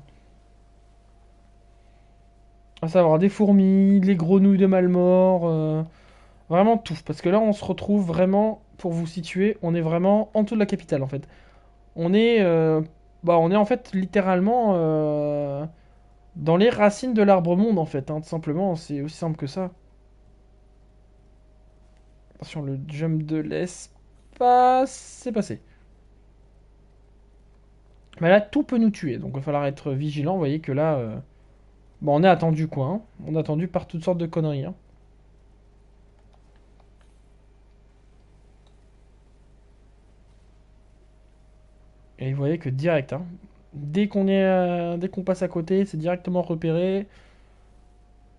À savoir des fourmis, les grenouilles de Malmort, vraiment tout. Parce que là on se retrouve vraiment, pour vous situer, on est vraiment en dessous de la capitale en fait. On est, on est en fait littéralement dans les racines de l'arbre monde en fait. Hein, tout simplement, c'est aussi simple que ça. Attention, le jump de l'espace, c'est passé. Mais là, tout peut nous tuer, donc il va falloir être vigilant. Vous voyez que là, bon, on est attendu quoi. Hein. On est attendu par toutes sortes de conneries. Hein. Et vous voyez que direct, hein, dès qu'on passe à côté, c'est directement repéré.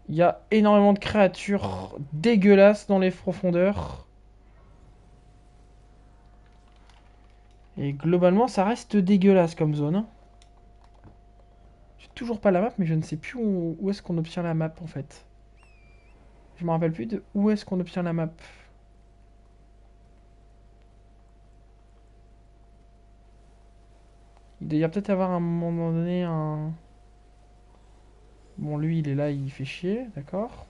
Il y a énormément de créatures dégueulasses dans les profondeurs. Et globalement, ça reste dégueulasse comme zone. Hein. J'ai toujours pas la map, mais je ne sais plus où est-ce qu'on obtient la map en fait. Je me rappelle plus de où est-ce qu'on obtient la map. Il doit y a peut-être avoir à un moment donné un... Bon, lui, il est là, il fait chier, d'accord.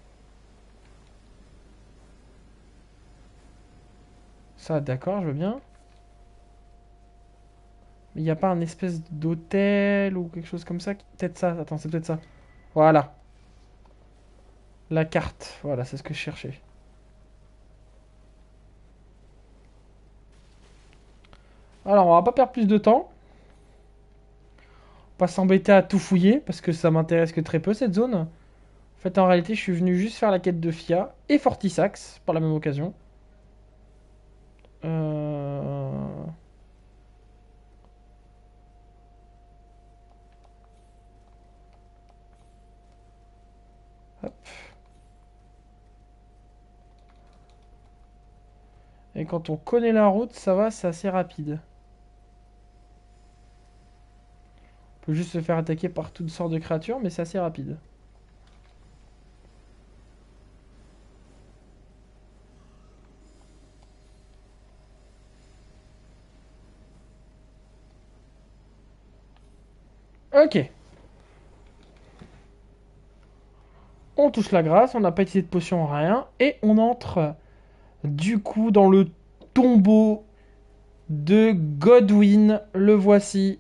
Ça, d'accord, je veux bien. Mais il n'y a pas un espèce d'hôtel ou quelque chose comme ça? Peut-être ça, attends, c'est peut-être ça. Voilà. La carte, voilà, c'est ce que je cherchais. Alors, on va pas perdre plus de temps. Pas s'embêter à tout fouiller, parce que ça m'intéresse que très peu, cette zone. En fait, en réalité, je suis venu juste faire la quête de Fia et Fortisax, par la même occasion. Euh... Hop. Et quand on connaît la route, ça va, c'est assez rapide. On peut juste se faire attaquer par toutes sortes de créatures, mais c'est assez rapide. Ok. On touche la grâce, on n'a pas utilisé de potion, rien. Et on entre du coup dans le tombeau de Godwyn. Le voici.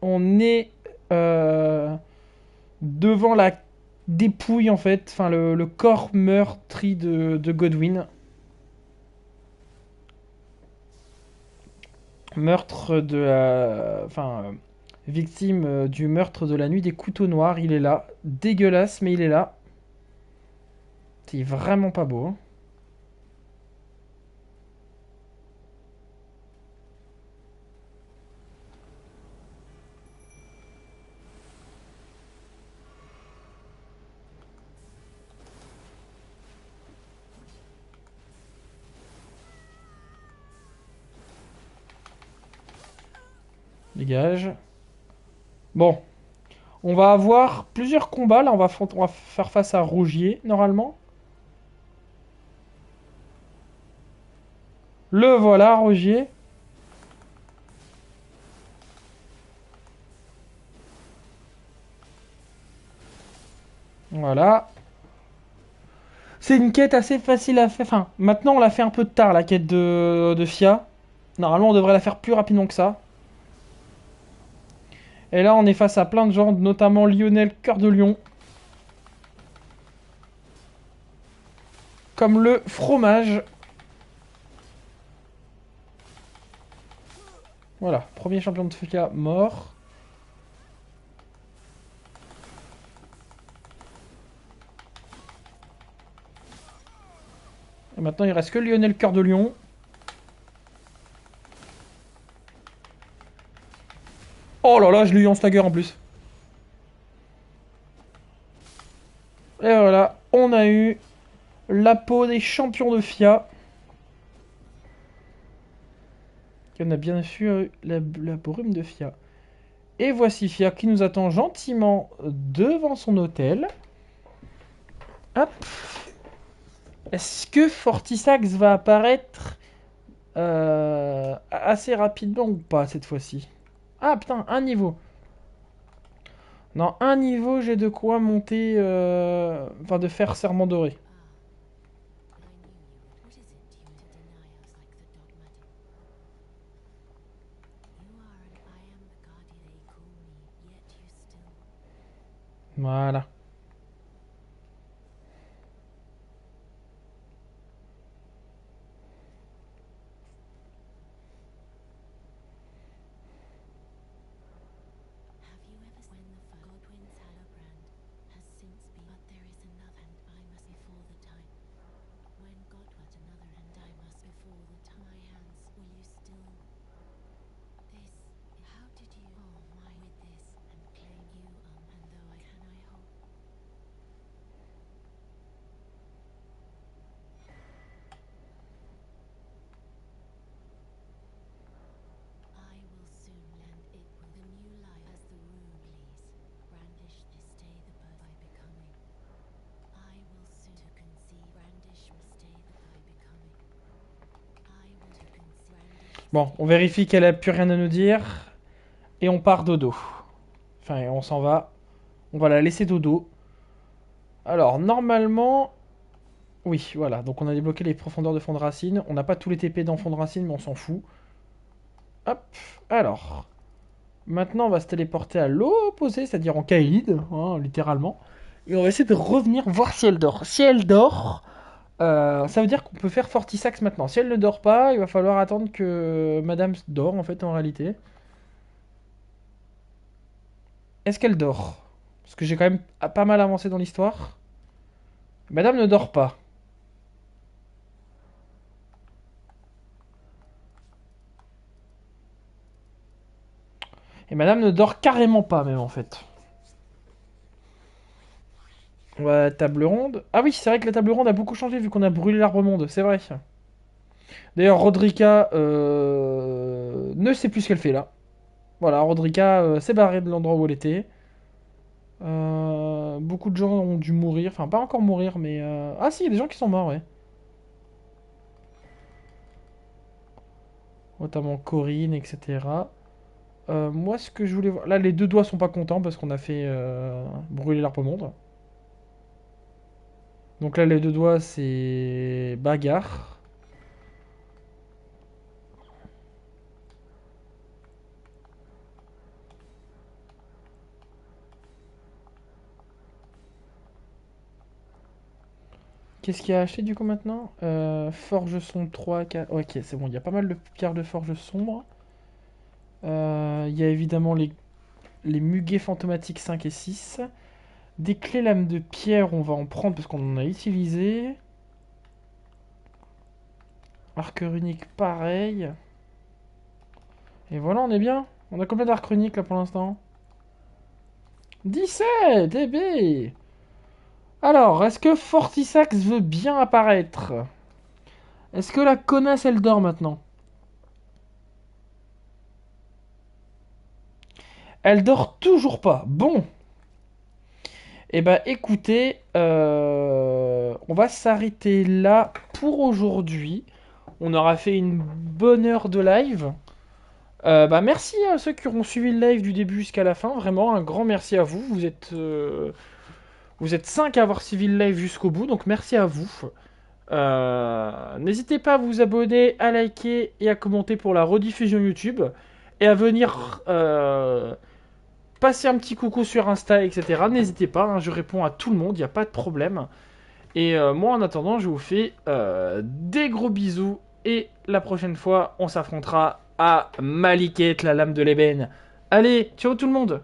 On est devant la dépouille en fait, enfin le corps meurtri de Godwyn. Meurtre de la... Enfin, victime du meurtre de la nuit des couteaux noirs. Il est là. Dégueulasse, mais il est là. C'est vraiment pas beau. Hein. Dégage. Bon. On va avoir plusieurs combats. Là, on va faire face à Rougier, normalement. Le voilà, Rougier. Voilà. C'est une quête assez facile à faire. Enfin, maintenant, on l'a fait un peu tard, la quête de Fia. Normalement, on devrait la faire plus rapidement que ça. Et là, on est face à plein de gens, notamment Lionel Cœur de Lion. Comme le fromage. Voilà, premier champion de Fia mort. Et maintenant, il reste que Lionel Cœur de Lion. Oh là là, je l'ai eu en stagger en plus. Et voilà, on a eu la peau des champions de FIA. Et on a bien sûr la brume de FIA. Et voici FIA qui nous attend gentiment devant son hôtel. Hop. Est-ce que Fortisax va apparaître assez rapidement ou pas cette fois-ci? Ah putain, un niveau. Non, un niveau, j'ai de quoi monter... Enfin, de faire serment doré. But I knew you would. What is it you to deny us like the dogmatic? You are and I am the guardian they call me, yet you still. Voilà. Have you ever when the Godwin's Hallobrand has since been, but there is another, and I must before the time. When God but another, and I must before the time. My hands, will you still? This, how did you? Oh my, with this and claim you and though I can I hope. I will soon lend it with a new life as the rune please. Brandish this stay the bird by becoming. I will soon to conceive brandish stay the by becoming. I will to conceive brandish. Bon, on vérifie qu'elle a plus rien à nous dire. Et on part dodo. Enfin, on s'en va. On va la laisser dodo. Alors, normalement... Oui, voilà. Donc on a débloqué les profondeurs de fond de racine. On n'a pas tous les TP dans fond de racine, mais on s'en fout. Hop. Alors. Maintenant, on va se téléporter à l'opposé, c'est-à-dire en Kaelid, hein, littéralement. Et on va essayer de revenir voir si elle dort. Si elle dort, ça veut dire qu'on peut faire Fortisax maintenant. Si elle ne dort pas, il va falloir attendre que Madame dort, en fait, en réalité. Est-ce qu'elle dort? Parce que j'ai quand même pas mal avancé dans l'histoire. Madame ne dort pas. Et Madame ne dort carrément pas, même, en fait. Ouais, table ronde. Ah oui, c'est vrai que la table ronde a beaucoup changé vu qu'on a brûlé l'arbre monde, c'est vrai. D'ailleurs, Rodrika ne sait plus ce qu'elle fait là. Voilà, Rodrika s'est barrée de l'endroit où elle était. Beaucoup de gens ont dû mourir. Enfin, pas encore mourir, mais... Ah si, il y a des gens qui sont morts, ouais. Notamment Corinne, etc. Moi, ce que je voulais voir... Là, les deux doigts sont pas contents parce qu'on a fait brûler l'arbre monde. Donc là, les deux doigts, c'est... bagarre. Qu'est-ce qu'il y a acheté du coup maintenant? Forge sombre 3, 4... Ok, c'est bon, il y a pas mal de pierres de forge sombre. Il y a évidemment les muguets fantomatiques 5 et 6. Des clés lames de pierre, on va en prendre parce qu'on en a utilisé. Arc runique, pareil. Et voilà, on est bien. On a combien d'arc runique là pour l'instant? 17! Eh bien! Alors, est-ce que Fortisax veut bien apparaître? Est-ce que la connasse elle dort maintenant? Elle dort toujours pas. Bon. Eh ben écoutez, on va s'arrêter là pour aujourd'hui. On aura fait une bonne heure de live. Bah merci à ceux qui auront suivi le live du début jusqu'à la fin. Vraiment un grand merci à vous. Vous êtes 5 à avoir suivi le live jusqu'au bout, donc merci à vous. N'hésitez pas à vous abonner, à liker et à commenter pour la rediffusion YouTube. Et à venir passer un petit coucou sur Insta, etc. N'hésitez pas, hein, je réponds à tout le monde, il n'y a pas de problème. Et moi en attendant, je vous fais des gros bisous. Et la prochaine fois, on s'affrontera à Maliket, la lame de l'ébène. Allez, ciao tout le monde!